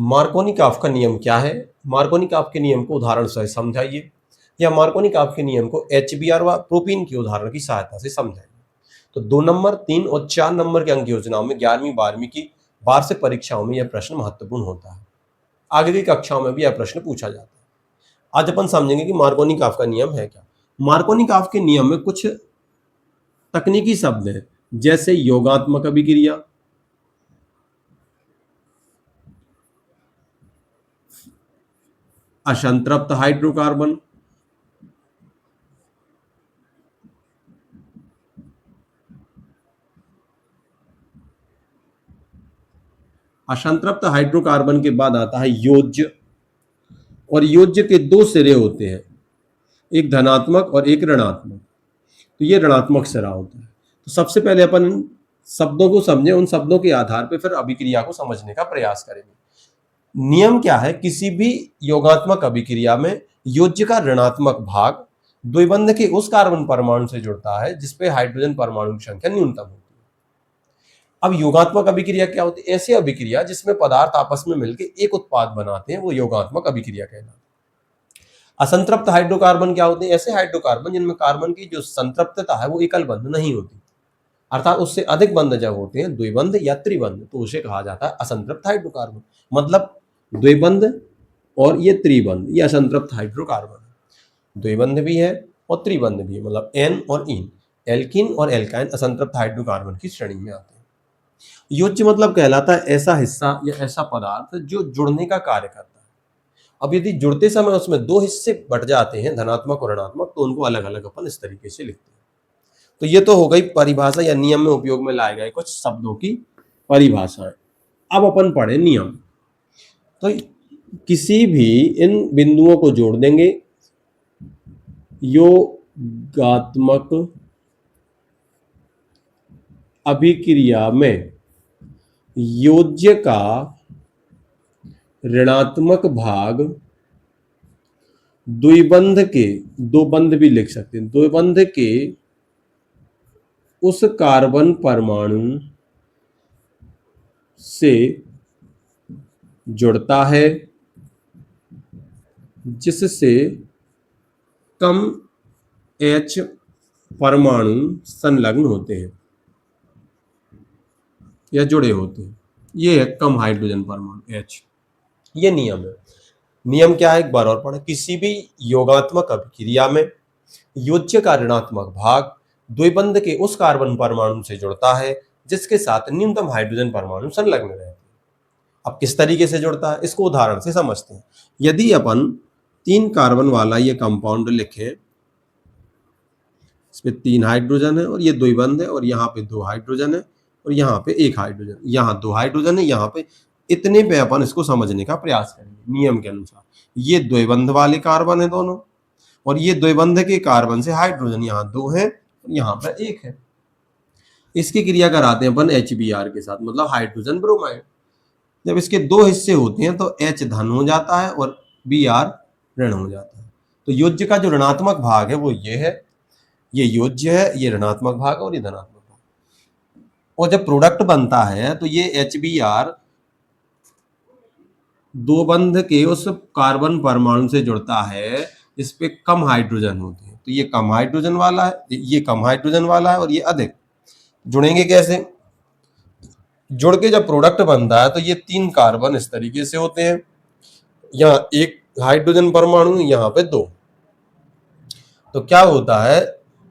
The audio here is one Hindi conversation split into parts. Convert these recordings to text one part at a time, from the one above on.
मार्कोनी-काफ का नियम क्या है? मार्कोनी-काफ के नियम को उदाहरण से समझाइए, या मार्कोनी-काफ के नियम को HBr व प्रोपीन के उदाहरण की सहायता से समझाइए। तो 2 नंबर, 3 और 4 नंबर की अंक योजनाओं में 11वीं 12वीं की वार्षिक परीक्षाओं में यह प्रश्न महत्वपूर्ण होता है। आगे की कक्षाओं में भी यह प्रश्न पूछा जाता है। आज अपन समझेंगे कि मार्कोनी-काफ का नियम है क्या। मार्कोनी-काफ के नियम में कुछ तकनीकी शब्द हैं, जैसे योगात्मक अभिक्रिया, असंतृप्त हाइड्रोकार्बन, असंतृप्त हाइड्रोकार्बन के बाद आता है योज्य, और योज्य के दो सिरे होते हैं, एक धनात्मक और एक ऋणात्मक। तो ये ऋणात्मक सिरा होता है। तो सबसे पहले अपन इन शब्दों को समझें, उन शब्दों के आधार पर फिर अभिक्रिया को समझने का प्रयास करेंगे। नियम क्या है? किसी भी योगात्मक अभिक्रिया में योज्य का ऋणात्मक भाग द्विबंध के उस कार्बन परमाणु से जुड़ता है जिसपे हाइड्रोजन परमाणु की संख्या न्यूनतम होती है। अब योगात्मक अभिक्रिया क्या होती है? ऐसी अभिक्रिया जिसमें पदार्थ आपस में मिलकर एक उत्पाद बनाते हैं, वो योगात्मक अभिक्रिया कहलाती है। असंतृप्त हाइड्रोकार्बन क्या होते हैं? ऐसे हाइड्रोकार्बन जिनमें कार्बन की जो संतृप्तता है वो एकल बंध नहीं होती, अर्थात उससे अधिक बंध जब होते हैं, द्विबंध या त्रिबंध, तो उसे कहा जाता है असंतृप्त हाइड्रोकार्बन। मतलब द्विबंध और ये त्रिबंध, ये असंतृप्त हाइड्रोकार्बन है। द्विबंध भी है और त्रिबंध भी है, मतलब एन और इन, एल्किन और एल्काइन असंतृप्त हाइड्रोकार्बन की श्रेणी में आते हैं। योज्य मतलब कहलाता है ऐसा हिस्सा या ऐसा पदार्थ जो जुड़ने का कार्य करता है। अब यदि जुड़ते समय उसमें दो हिस्से बट जाते हैं, धनात्मक और ऋणात्मक, तो उनको अलग अलग अपन इस तरीके से लिखते हैं। तो ये तो हो गई परिभाषा या नियम में उपयोग में लाए गए कुछ शब्दों की परिभाषाएं। अब अपन पढ़े नियम। तो किसी भी इन बिंदुओं को जोड़ देंगे, योगात्मक अभिक्रिया में योज्य का ऋणात्मक भाग द्विबंध के, दो बंध भी लिख सकते हैं, द्विबंध के उस कार्बन परमाणु से जुड़ता है जिससे कम H परमाणु संलग्न होते हैं या जुड़े होते हैं। ये है कम हाइड्रोजन परमाणु H। ये नियम है। नियम क्या है? एक बार और पढ़े। किसी भी योगात्मक अभिक्रिया में योज्य का ऋणात्मक भाग द्विबंध के उस कार्बन परमाणु से जुड़ता है जिसके साथ न्यूनतम हाइड्रोजन परमाणु संलग्न रहते हैं। अब किस तरीके से जुड़ता है इसको उदाहरण से समझते हैं। यदि अपन 3 कार्बन वाला ये कंपाउंड लिखे, इसमें 3 हाइड्रोजन है और ये द्विबंध है, और यहाँ पे 2 हाइड्रोजन है और यहाँ पे 1 हाइड्रोजन, यहाँ 2 हाइड्रोजन है, यहाँ पे इतने पे अपन इसको समझने का प्रयास करेंगे नियम के अनुसार। ये द्विबंध वाले कार्बन है दोनों, और ये द्विबंध के कार्बन से हाइड्रोजन यहाँ 2 है और यहाँ पर 1 है। इसकी क्रिया कराते हैं अपन HBr के साथ, मतलब हाइड्रोजन ब्रोमाइड। जब इसके 2 हिस्से होते हैं तो H धन हो जाता है और Br ऋण हो जाता है। तो योज्य का जो ऋणात्मक भाग है वो ये है, ये योज्य है, ये ऋणात्मक भाग और ये धनात्मक भाग। और जब प्रोडक्ट बनता है तो ये HBr दो बंध के उस कार्बन परमाणु से जुड़ता है इस पे कम हाइड्रोजन होते हैं। तो ये कम हाइड्रोजन वाला है, ये कम हाइड्रोजन वाला है और ये अधिक। जुड़ेंगे कैसे? जुड़ के जब प्रोडक्ट बनता है तो ये 3 कार्बन इस तरीके से होते हैं, यहाँ 1 हाइड्रोजन परमाणु, यहाँ पे 2। तो क्या होता है,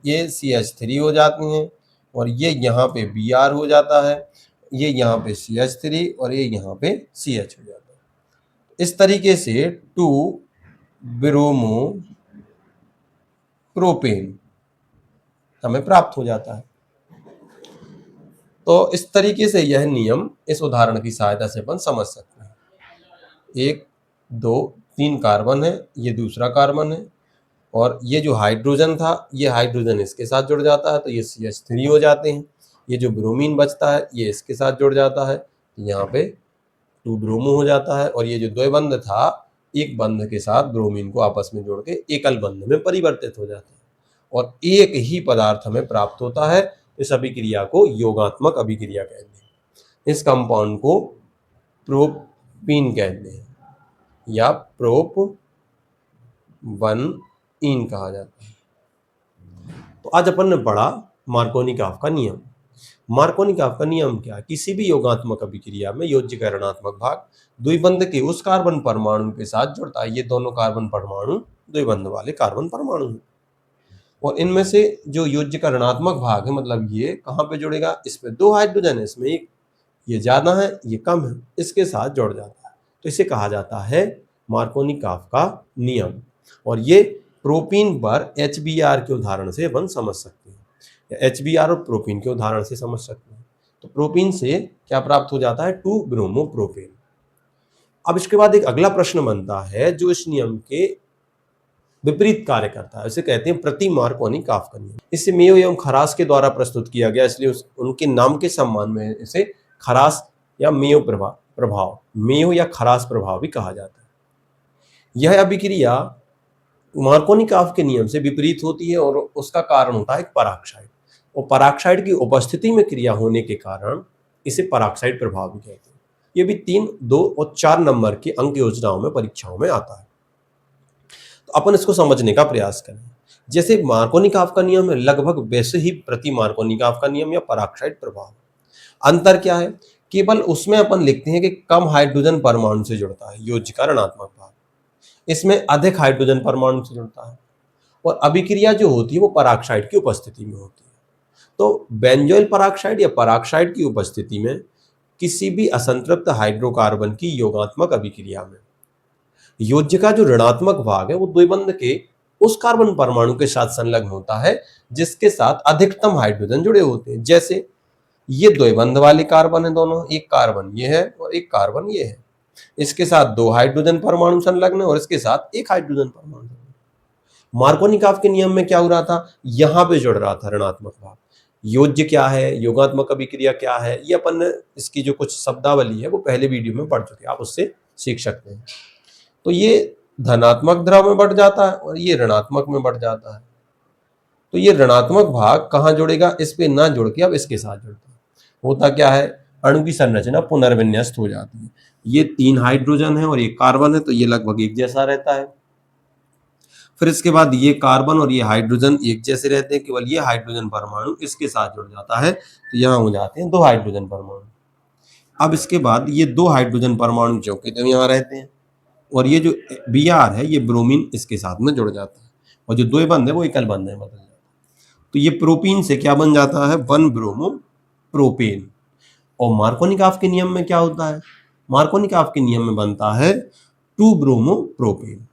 ये CH3 हो जाती हैं और ये यहाँ पे Br हो जाता है, ये यहाँ पे CH3 और ये यहाँ पे CH हो जाता है। इस तरीके से 2 ब्रोमो प्रोपेन हमें प्राप्त हो जाता है। तो इस तरीके से यह नियम इस उदाहरण की सहायता से अपन समझ सकते हैं। 1 2 3 कार्बन है, ये दूसरा कार्बन है, और ये जो हाइड्रोजन था, ये हाइड्रोजन इसके साथ जुड़ जाता है तो ये CH3 हो जाते हैं। ये जो ब्रोमीन बचता है ये इसके साथ जुड़ जाता है, यहाँ पे 2 ब्रोमो हो जाता है, और ये जो द्विबंध था एक बंध के साथ ब्रोमीन को आपस में जोड़ के एकल बंध में परिवर्तित हो जाता है और एक ही पदार्थ हमें प्राप्त होता है। इस अभिक्रिया को योगात्मक अभिक्रिया कहते हैं। इस कंपाउंड को प्रोपीन कहते हैं या प्रोप 1 इन कहा जाता है। तो आज अपन ने पढ़ा मार्कोनिकॉफ का नियम। मार्कोनिकॉफ का नियम क्या? किसी भी योगात्मक अभिक्रिया में योज्य का ऋणात्मक भाग द्विबंध के उस कार्बन परमाणु के साथ जुड़ता है। ये दोनों कार्बन परमाणु द्विबंध वाले कार्बन परमाणु हैं और इनमें से जो योज्य का ऋणात्मक भाग है, मतलब ये कहाँ पे जुड़ेगा? इसमें 2 हाइड्रोजन है, इसमें एक, ये ज्यादा है ये कम है, इसके साथ जुड़ जाता है। तो इसे कहा जाता है मार्कोनिकॉफ का नियम। और ये प्रोपीन पर HBr के उदाहरण से अपन समझ सकते हैं। HBr और प्रोपीन के उदाहरण से समझ सकते हैं। तो प्रोपीन से क्या प्राप्त हो जाता है? 2 ब्रोमोप्रोपेन। अब इसके बाद एक अगला प्रश्न बनता है जो इस नियम के विपरीत कार्य करता है, इसे कहते हैं प्रति मार्कोनिकॉफ का नियम। इसे मेयो एवं खरास के द्वारा प्रस्तुत किया गया, इसलिए उनके नाम के सम्मान में इसे खरास या मेयो प्रभाव, मेयो या खरास प्रभाव भी कहा जाता है। यह अभिक्रिया मार्कोनिकॉफ के नियम से विपरीत होती है और उसका कारण होता है पराक्साइड, और पराक्साइड की उपस्थिति में क्रिया होने के कारण इसे पराक्साइड प्रभाव भी कहते हैं। ये भी 3, 2 और 4 नंबर के अंक योजनाओं में परीक्षाओं में आता है। तो अपन इसको समझने का प्रयास करें। जैसे मार्कोनिकॉफ का नियम है, लगभग वैसे ही प्रति मार्कोनिकॉफ का नियम या पराक्साइड प्रभाव। अंतर क्या है? केवल उसमें अपन लिखते हैं कि कम हाइड्रोजन परमाणु से जुड़ता है योज्य का ऋणात्मक भाग, इसमें अधिक हाइड्रोजन परमाणु से जुड़ता है, और अभिक्रिया जो होती है वो पराक्साइड की उपस्थिति में होती है। तो बेंजोइल पराक्साइड या पराक्साइड की उपस्थिति में किसी भी असंतृप्त हाइड्रोकार्बन की योगात्मक अभिक्रिया में योज्य का जो ऋणात्मक भाग है वो द्विबंध के उस कार्बन परमाणु के साथ संलग्न होता है जिसके साथ अधिकतम हाइड्रोजन जुड़े होते हैं। जैसे ये द्विबंध वाले कार्बन है दोनों, एक कार्बन ये है और एक कार्बन ये है, इसके साथ 2 हाइड्रोजन परमाणु संलग्न है और इसके साथ 1 हाइड्रोजन परमाणु। मार्कोनिकॉफ के नियम में क्या हो रहा था? यहां पे जुड़ रहा था ऋणात्मक भाग। योज्य क्या है, योगात्मक अभिक्रिया क्या है, ये अपन ने इसकी जो कुछ शब्दावली है वो पहले वीडियो में पढ़ चुके हैं, आप उससे सीख सकते हैं। तो ये धनात्मक द्रव में बढ़ जाता है और ये ऋणात्मक में बढ़ जाता है। तो ये ऋणात्मक भाग कहाँ जुड़ेगा? इस पे ना जुड़ के अब इसके साथ जुड़ता है। होता क्या है? अणु की संरचना पुनर्विन्यस्त हो जाती है। ये 3 हाइड्रोजन है और ये कार्बन है, तो ये लगभग एक जैसा रहता है। फिर इसके बाद ये कार्बन और ये हाइड्रोजन एक जैसे रहते हैं, केवल ये हाइड्रोजन परमाणु इसके साथ जुड़ जाता है, तो यहाँ हो जाते हैं 2 हाइड्रोजन परमाणु। अब इसके बाद ये 2 हाइड्रोजन परमाणु जो कि तो यहाँ रहते हैं, और ये जो Br है ये ब्रोमीन इसके साथ में जुड़ जाता है, और जो द्विबंध है वो एकल बंध है बदल जाता है। तो ये प्रोपीन से क्या बन जाता है? 1 ब्रोमो प्रोपेन। और मार्कोनिकॉफ के नियम में क्या होता है? मार्कोनिकॉफ के नियम में बनता है 2 ब्रोमो प्रोपेन।